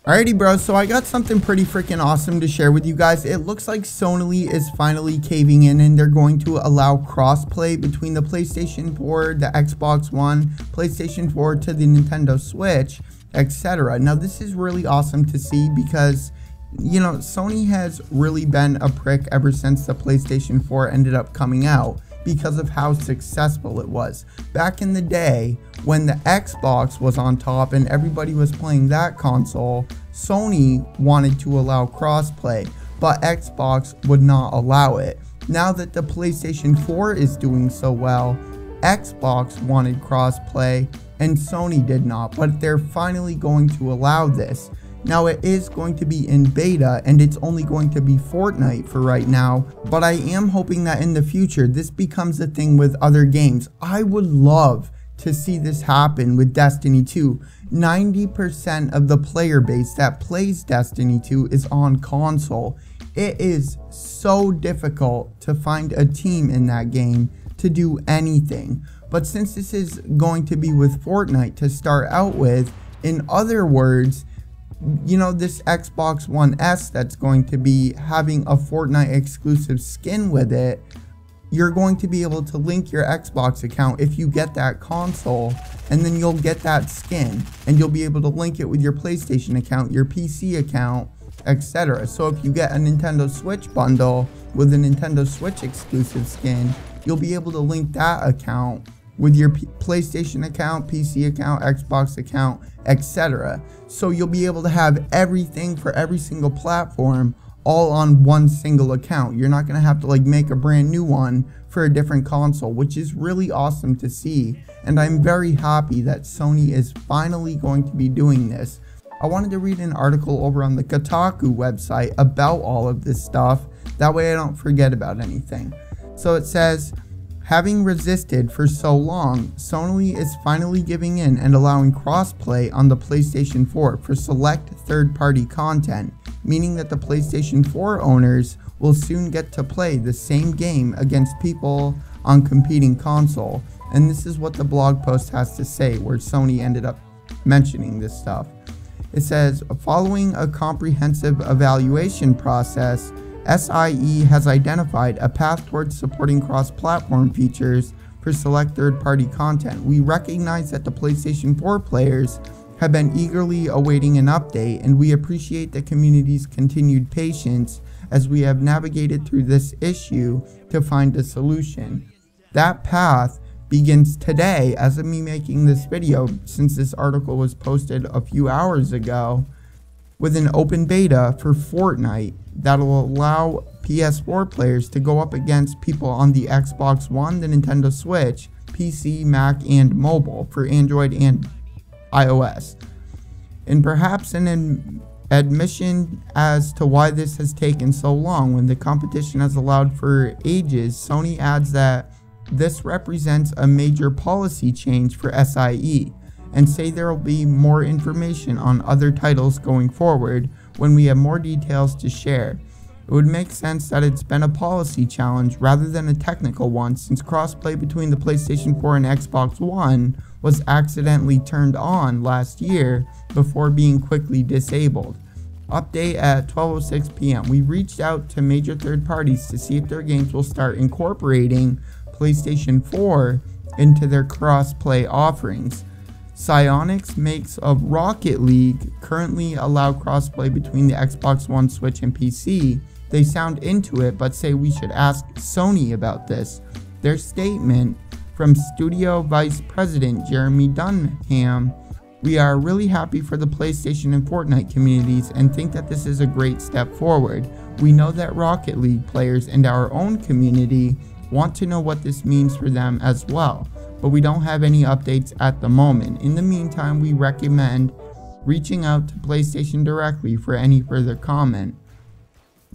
Alrighty bros, so I got something pretty freaking awesome to share with you guys. It looks like Sony is finally caving in and they're going to allow crossplay between the PlayStation 4, the Xbox One, PlayStation 4 to the Nintendo Switch, etc. Now this is really awesome to see because, you know, Sony has really been a prick ever since the PlayStation 4 ended up coming out because of how successful it was. Back in the day, when the Xbox was on top and everybody was playing that console, Sony wanted to allow crossplay, but Xbox would not allow it. Now that the PlayStation 4 is doing so well, Xbox wanted crossplay and Sony did not, but they're finally going to allow this. Now it is going to be in beta and it's only going to be Fortnite for right now, but I am hoping that in the future this becomes a thing with other games. I would love to see this happen with Destiny 2. 90% of the player base that plays Destiny 2 is on console. It is so difficult to find a team in that game to do anything. But since this is going to be with Fortnite to start out with, in other words, you know, this Xbox One S that's going to be having a Fortnite exclusive skin with it, you're going to be able to link your Xbox account if you get that console, and then you'll get that skin, and you'll be able to link it with your PlayStation account, your PC account, etc. So if you get a Nintendo Switch bundle with a Nintendo Switch exclusive skin, you'll be able to link that account with your PlayStation account, PC account, Xbox account, etc. So you'll be able to have everything for every single platform all on one single account. You're not going to have to like make a brand new one for a different console, which is really awesome to see. And I'm very happy that Sony is finally going to be doing this. I wanted to read an article over on the Kotaku website about all of this stuff. That way I don't forget about anything. So it says, having resisted for so long, Sony is finally giving in and allowing crossplay on the PlayStation 4 for select third-party content, meaning that the PlayStation 4 owners will soon get to play the same game against people on competing console. And this is what the blog post has to say, where Sony ended up mentioning this stuff. It says, following a comprehensive evaluation process, SIE has identified a path towards supporting cross-platform features for select third-party content. We recognize that the PlayStation 4 players have been eagerly awaiting an update, and we appreciate the community's continued patience as we have navigated through this issue to find a solution. That path begins today as of me making this video, since this article was posted a few hours ago, with an open beta for Fortnite that'll allow PS4 players to go up against people on the Xbox One, the Nintendo Switch, PC, Mac, and mobile for Android and iOS. And perhaps an admission as to why this has taken so long when the competition has allowed for ages, Sony adds that this represents a major policy change for SIE, and say there will be more information on other titles going forward when we have more details to share. It would make sense that it's been a policy challenge rather than a technical one, since crossplay between the PlayStation 4 and Xbox One was accidentally turned on last year before being quickly disabled. Update at 12:06 p.m. We reached out to major third parties to see if their games will start incorporating PlayStation 4 into their crossplay offerings. Psyonix makes of Rocket League currently allow crossplay between the Xbox One, Switch, and PC. They sound into it, but say we should ask Sony about this. Their statement from Studio Vice President Jeremy Dunham: we are really happy for the PlayStation and Fortnite communities and think that this is a great step forward. We know that Rocket League players and our own community want to know what this means for them as well, but we don't have any updates at the moment. In the meantime, we recommend reaching out to PlayStation directly for any further comment.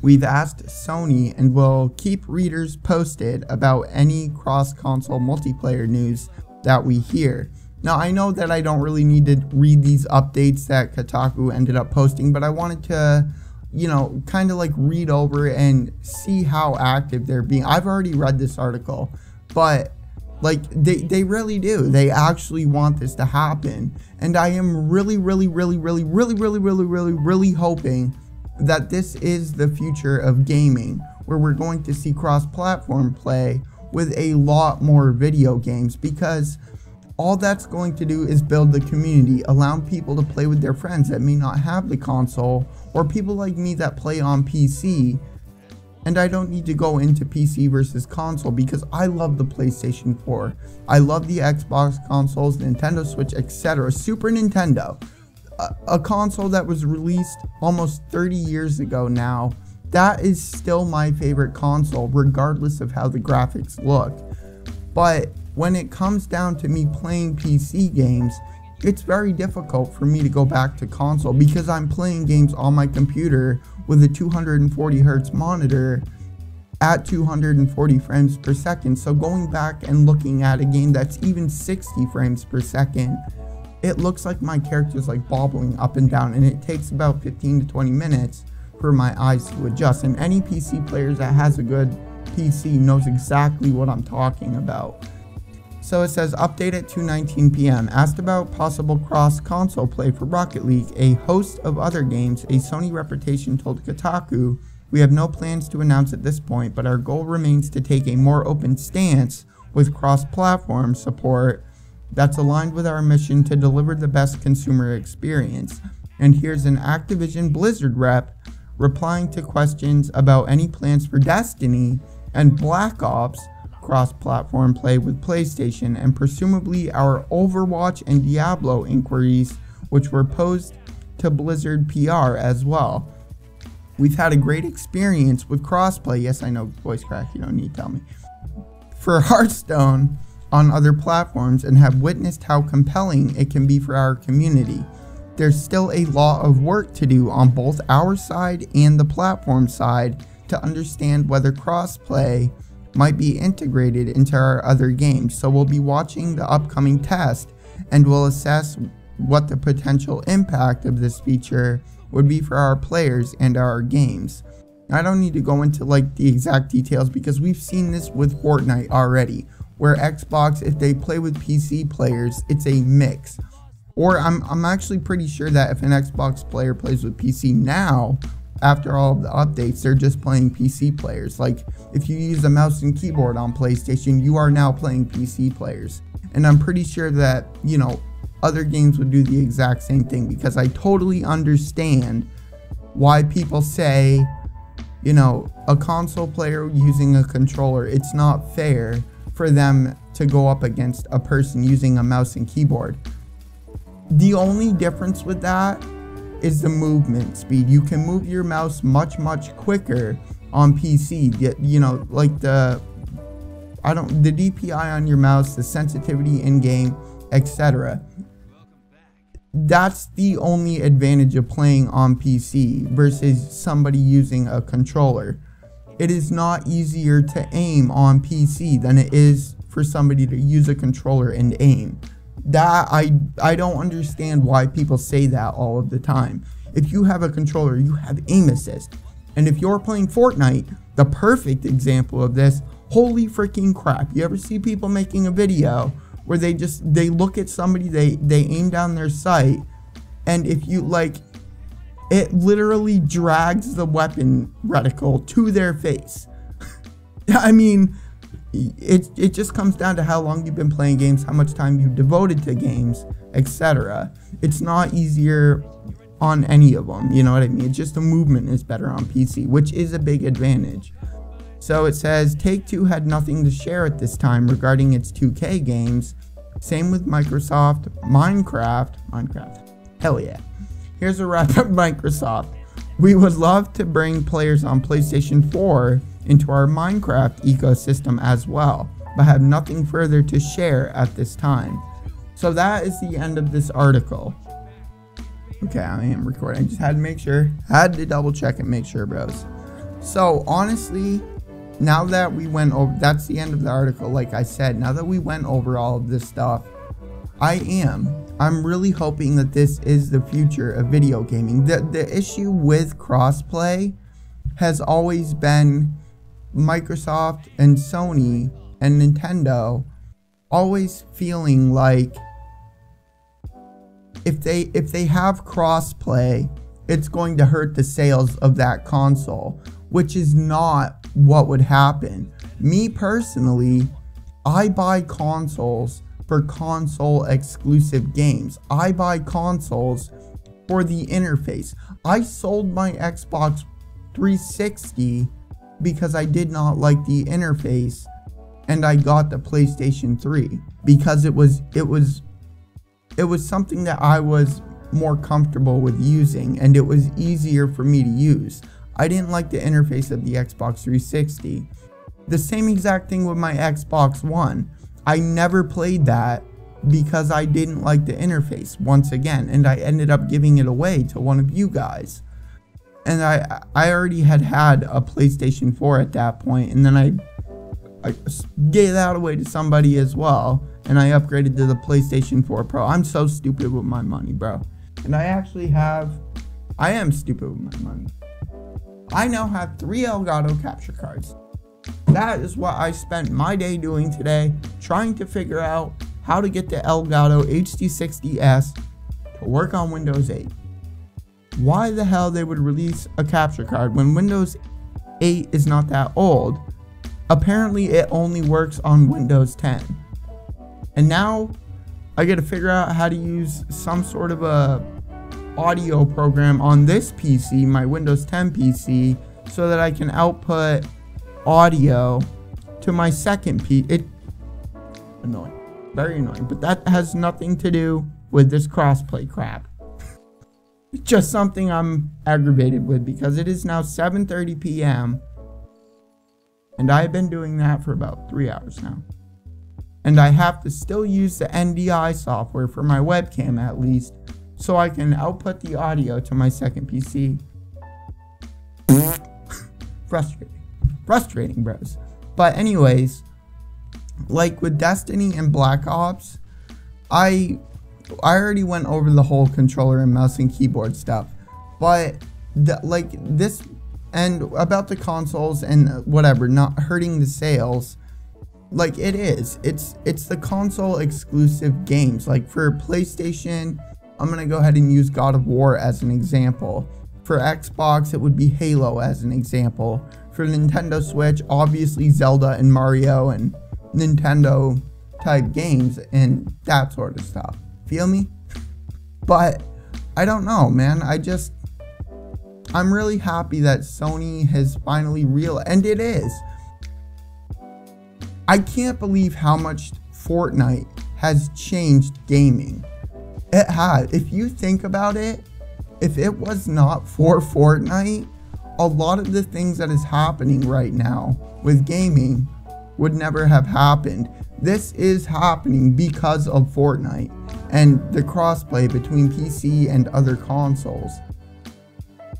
We've asked Sony and will keep readers posted about any cross-console multiplayer news that we hear. Now, I know that I don't really need to read these updates that Kotaku ended up posting, but I wanted to, you know, kind of like read over and see how active they're being. I've already read this article, but Like, they really do. They actually want this to happen. And I am really hoping that this is the future of gaming, where we're going to see cross-platform play with a lot more video games, because all that's going to do is build the community, allowing people to play with their friends that may not have the console, or people like me that play on PC. And I don't need to go into PC versus console, because I love the PlayStation 4. I love the Xbox consoles, Nintendo Switch, etc. Super Nintendo, a console that was released almost 30 years ago now. That is still my favorite console, regardless of how the graphics look. But when it comes down to me playing PC games, it's very difficult for me to go back to console, because I'm playing games on my computer with a 240 Hz monitor at 240 frames per second. So going back and looking at a game that's even 60 frames per second, it looks like my character's like bobbling up and down, and it takes about 15 to 20 minutes for my eyes to adjust. And any PC players that has a good PC knows exactly what I'm talking about. So it says, update at 2:19 p.m. Asked about possible cross-console play for Rocket League, a host of other games, a Sony reputation told Kotaku, we have no plans to announce at this point, but our goal remains to take a more open stance with cross-platform support that's aligned with our mission to deliver the best consumer experience. And here's an Activision Blizzard rep replying to questions about any plans for Destiny and Black Ops cross-platform play with PlayStation, and presumably our Overwatch and Diablo inquiries, which were posed to Blizzard PR as well. We've had a great experience with crossplay, yes I know, voice crack, you don't need to tell me, for Hearthstone on other platforms, and have witnessed how compelling it can be for our community. There's still a lot of work to do on both our side and the platform side to understand whether crossplay might be integrated into our other games, so we'll be watching the upcoming test and we'll assess what the potential impact of this feature would be for our players and our games. I don't need to go into like the exact details, because we've seen this with Fortnite already, where Xbox, if they play with PC players, it's a mix. Or I'm actually pretty sure that if an Xbox player plays with PC now, after all of the updates, they're just playing PC players. Like, if you use a mouse and keyboard on PlayStation, you are now playing PC players. And I'm pretty sure that, you know, other games would do the exact same thing, because I totally understand why people say, you know, a console player using a controller, it's not fair for them to go up against a person using a mouse and keyboard. The only difference with that is the movement speed. You can move your mouse much quicker on PC. You know, like the DPI on your mouse, the sensitivity in game, etc. That's the only advantage of playing on PC versus somebody using a controller. It is not easier to aim on PC than it is for somebody to use a controller and aim. That I don't understand why people say that all of the time. If you have a controller, you have aim assist. And if you're playing Fortnite, the perfect example of this, holy freaking crap. You ever see people making a video where they look at somebody, they aim down their sight, and if you like, it literally drags the weapon reticle to their face. I mean, it just comes down to how long you've been playing games, how much time you've devoted to games, etc. It's not easier on any of them, you know what I mean? It's just the movement is better on PC, which is a big advantage. So it says, Take-Two had nothing to share at this time regarding its 2K games. Same with Microsoft. Minecraft, hell yeah. Here's a wrap up Microsoft. We would love to bring players on PlayStation 4 into our Minecraft ecosystem as well, but have nothing further to share at this time. So that is the end of this article. Okay, I am recording. I just had to make sure. Had to double check and make sure, bros. So honestly, now that we went over, that's the end of the article. Like I said, now that we went over all of this stuff, I'm really hoping that this is the future of video gaming. The issue with crossplay has always been Microsoft and Sony and Nintendo always feeling like if they have crossplay, it's going to hurt the sales of that console, which is not what would happen. Me personally, I buy consoles for console exclusive games. I buy consoles for the interface. I sold my Xbox 360 because I did not like the interface, and I got the PlayStation 3 because it was something that I was more comfortable with using, and it was easier for me to use. I didn't like the interface of the Xbox 360. The same exact thing with my Xbox One. I never played that because I didn't like the interface once again, and I ended up giving it away to one of you guys. And I already had a PlayStation 4 at that point, and then I gave that away to somebody as well, and I upgraded to the PlayStation 4 Pro. I'm so stupid with my money, bro. And I am stupid with my money. I now have 3 Elgato capture cards. That is what I spent my day doing today, trying to figure out how to get the Elgato HD60S to work on Windows 8. Why the hell they would release a capture card when Windows 8 is not that old? Apparently it only works on Windows 10. And now I gotta figure out how to use some sort of a audio program on this PC, my Windows 10 PC, so that I can output audio to my second PC. Annoying. Very annoying. But that has nothing to do with this crossplay crap. It's just something I'm aggravated with because it is now 7:30 p.m. and I've been doing that for about 3 hours now. And I have to still use the NDI software for my webcam at least, so I can output the audio to my second PC. Frustrating, bros. But anyways, like with Destiny and Black Ops, I already went over the whole controller and mouse and keyboard stuff, but like this and about the consoles and whatever not hurting the sales, like it's the console exclusive games. Like for PlayStation, I'm gonna go ahead and use God of War as an example. For Xbox, it would be Halo as an example. For Nintendo Switch, obviously Zelda and Mario and Nintendo type games and that sort of stuff. Feel me? But I don't know, man. I'm really happy that Sony has finally and it is. I can't believe how much Fortnite has changed gaming. It has. If you think about it, if it was not for Fortnite, a lot of the things that is happening right now with gaming would never have happened. This is happening because of Fortnite and the crossplay between PC and other consoles.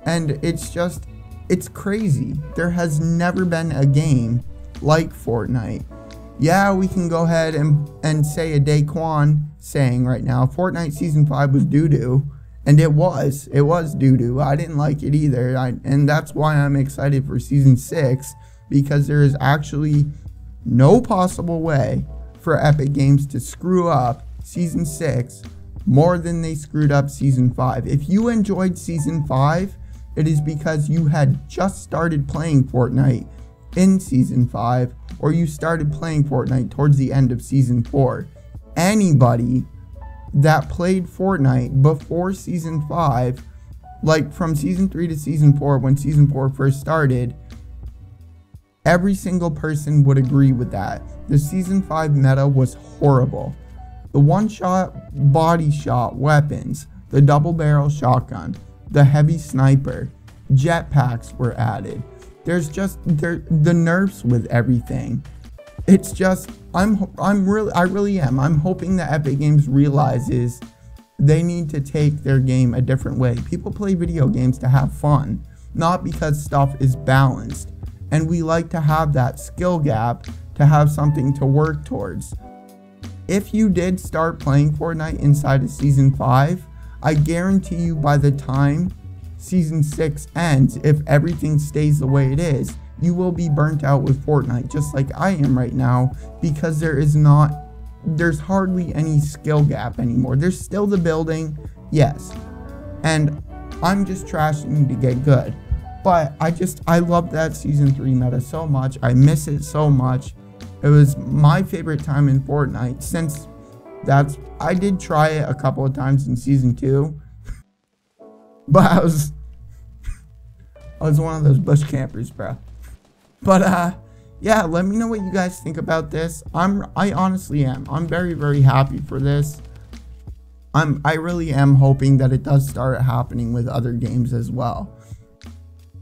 And it's crazy. There has never been a game like Fortnite. Yeah, we can go ahead and say a Daquan saying right now, Fortnite Season 5 was doo-doo. And it was doo-doo. I didn't like it either. And that's why I'm excited for Season 6, because there is actually no possible way for Epic Games to screw up Season 6 more than they screwed up Season 5. If you enjoyed Season 5, it is because you had just started playing Fortnite in Season 5, or you started playing Fortnite towards the end of Season 4. Anybody that played Fortnite before Season 5, like from Season 3 to Season 4, when Season 4 first started, every single person would agree with that. The Season 5 meta was horrible. The one-shot body shot weapons, the double-barrel shotgun, the heavy sniper, jetpacks were added. There's just the nerfs with everything. It's just I really am. I'm hoping that Epic Games realizes they need to take their game a different way. People play video games to have fun, not because stuff is balanced. And we like to have that skill gap to have something to work towards. If you did start playing Fortnite inside of Season 5, I guarantee you by the time Season 6 ends, if everything stays the way it is, you will be burnt out with Fortnite, just like I am right now, because there is not there's hardly any skill gap anymore. There's still the building, yes, and I'm just trashing to get good. But I love that Season 3 meta so much. I miss it so much. It was my favorite time in Fortnite since I did try it a couple of times in Season 2. But I was one of those bush campers, bro. But yeah, let me know what you guys think about this. I honestly am. I'm very, very happy for this. I really am hoping that it does start happening with other games as well.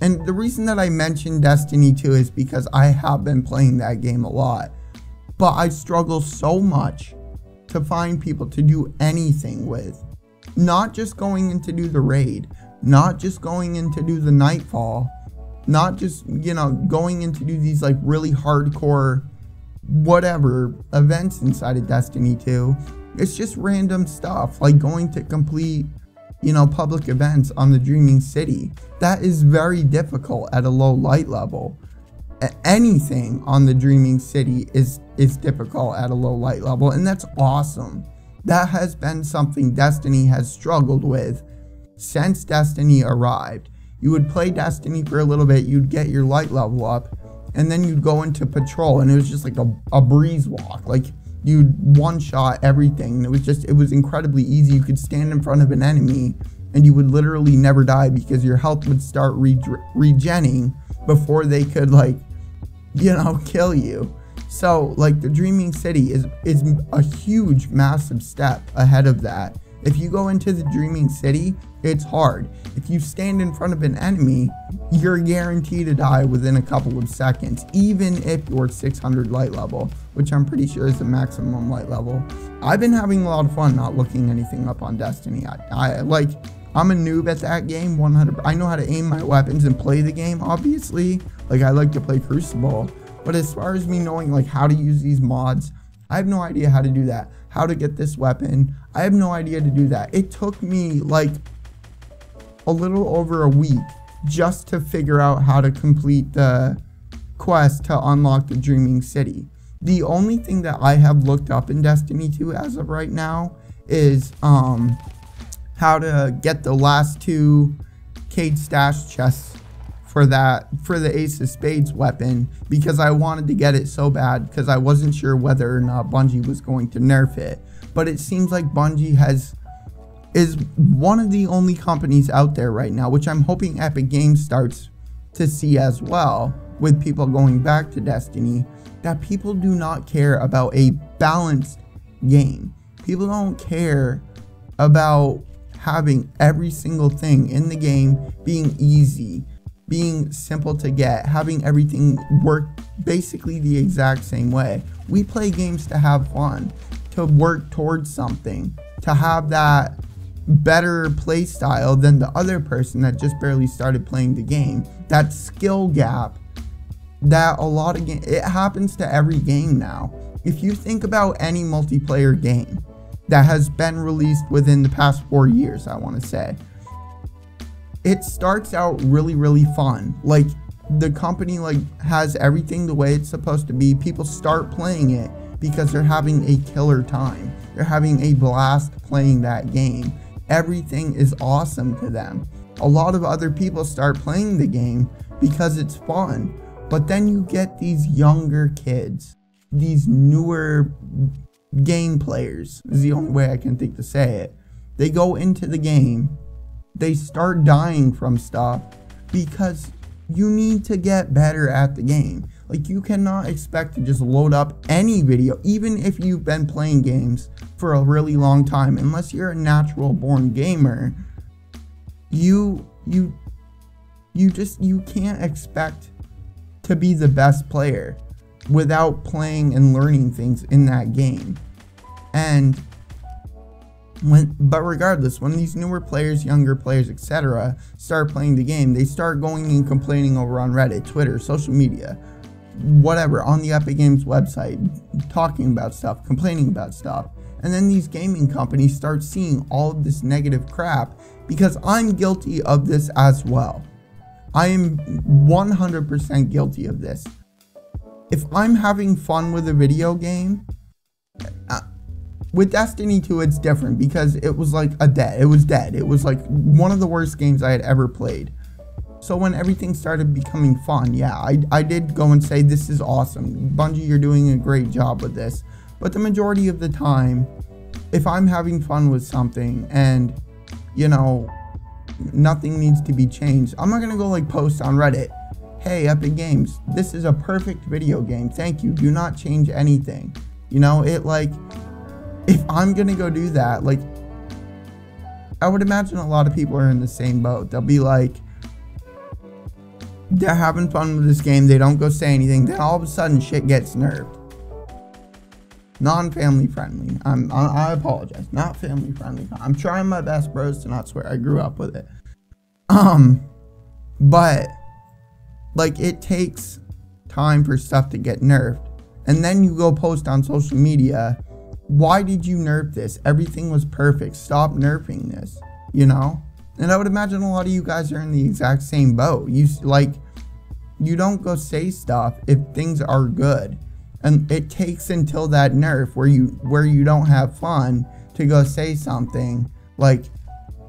And the reason that I mentioned Destiny 2 is because I have been playing that game a lot. But I struggle so much to find people to do anything with. Not just going in to do the raid, not just going in to do the nightfall, not just, you know, going in to do these like really hardcore whatever events inside of Destiny 2. It's just random stuff like going to complete, you know, public events on the Dreaming City. That is very difficult at a low light level. Anything on the Dreaming City is difficult at a low light level, and that's awesome. That has been something Destiny has struggled with since Destiny arrived. You would play Destiny for a little bit, you'd get your light level up, and then you'd go into patrol, and it was just like a breeze walk. Like, you'd one-shot everything, and it was incredibly easy. You could stand in front of an enemy, and you would literally never die because your health would start regenning before they could, like, you know, kill you. So, like, the Dreaming City is a huge, massive step ahead of that. If you go into the Dreaming City, it's hard. If you stand in front of an enemy, you're guaranteed to die within a couple of seconds, even if you're 600 light level, which I'm pretty sure is the maximum light level. I've been having a lot of fun not looking anything up on Destiny. I'm a noob at that game, 100%. I know how to aim my weapons and play the game, obviously. Like, I like to play Crucible. But as far as me knowing, like, how to use these mods, I have no idea how to do that. How to get this weapon, I have no idea to do that. It took me, like, a little over a week just to figure out how to complete the quest to unlock the Dreaming City. The only thing that I have looked up in Destiny 2 as of right now is how to get the last 2 Cade stash chests for the Ace of Spades weapon, because I wanted to get it so bad because I wasn't sure whether or not Bungie was going to nerf it. But it seems like Bungie is one of the only companies out there right now, which I'm hoping Epic Games starts to see as well, with people going back to Destiny, that people do not care about a balanced game. People don't care about having every single thing in the game being easy, being simple to get, having everything work basically the exact same way. We play games to have fun, to work towards something, to have that better play style than the other person that just barely started playing the game. That skill gap that a lot of games, it happens to every game now. If you think about any multiplayer game that has been released within the past 4 years, I want to say, it starts out really, really fun. Like, the company like has everything the way it's supposed to be. People start playing it because they're having a killer time. They're having a blast playing that game. Everything is awesome to them. A lot of other people start playing the game because it's fun. But then you get these younger kids, these newer game players, is the only way I can think to say it. They go into the game, they start dying from stuff because you need to get better at the game. Like, you cannot expect to just load up any video, even if you've been playing games for a really long time. Unless you're a natural born gamer, you can't expect to be the best player without playing and learning things in that game. And but regardless, when these newer players, younger players, etc. start playing the game, they start going and complaining over on Reddit, Twitter, social media, whatever, on the Epic Games website, talking about stuff, complaining about stuff. And then these gaming companies start seeing all of this negative crap, because I'm guilty of this as well. I am 100% guilty of this. If I'm having fun with a video game, with Destiny 2, it's different because it was like it was dead. It was like one of the worst games I had ever played. So when everything started becoming fun, yeah, I did go and say, this is awesome. Bungie, you're doing a great job with this. But the majority of the time, if I'm having fun with something and, you know, nothing needs to be changed, I'm not going to go like post on Reddit, hey, Epic Games, this is a perfect video game. Thank you. Do not change anything. You know, it like, if I'm going to go do that, like, I would imagine a lot of people are in the same boat. They'll be like, they're having fun with this game, they don't go say anything, then all of a sudden shit gets nerfed. Non-family friendly. I apologize. Not family friendly. I'm trying my best, bros, to not swear. I grew up with it. But like, it takes time for stuff to get nerfed. And then you go post on social media, why did you nerf this? Everything was perfect. Stop nerfing this, you know? And I would imagine a lot of you guys are in the exact same boat. You don't go say stuff if things are good. And it takes until that nerf where you don't have fun to go say something like,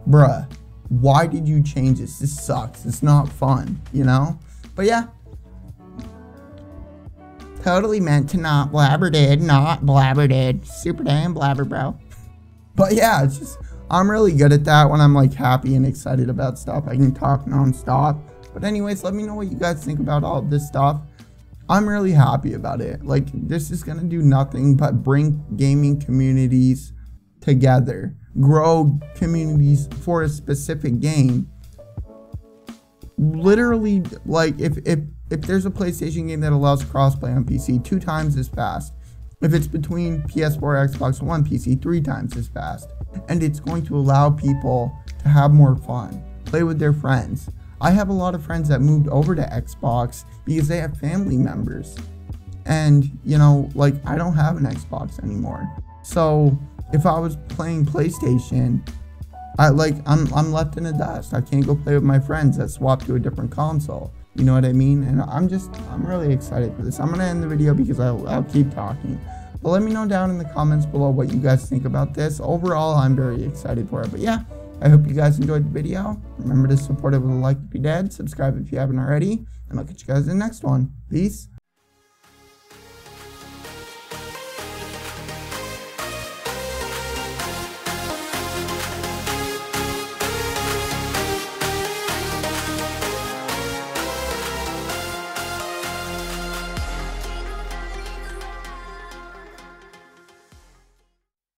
bruh, why did you change this? This sucks. It's not fun, you know? But yeah. Totally meant to not blabbered, not blabbered. Super damn blabber, bro. But yeah, it's just, I'm really good at that when I'm like happy and excited about stuff. I can talk non-stop. But anyways, let me know what you guys think about all of this stuff. I'm really happy about it. Like, this is going to do nothing but bring gaming communities together. Grow communities for a specific game. Literally, like, if there's a PlayStation game that allows crossplay on PC 2 times as fast. If it's between PS4, Xbox One, PC 3 times as fast. And it's going to allow people to have more fun. Play with their friends. I have a lot of friends that moved over to Xbox because they have family members. And, you know, like, I don't have an Xbox anymore. So if I was playing PlayStation, I'm left in the dust. I can't go play with my friends that swapped to a different console. You know what I mean? And I'm really excited for this. I'm going to end the video because I'll keep talking. But let me know down in the comments below what you guys think about this. Overall, I'm very excited for it. But yeah, I hope you guys enjoyed the video. Remember to support it with a like if you did, subscribe if you haven't already, and I'll catch you guys in the next one. Peace.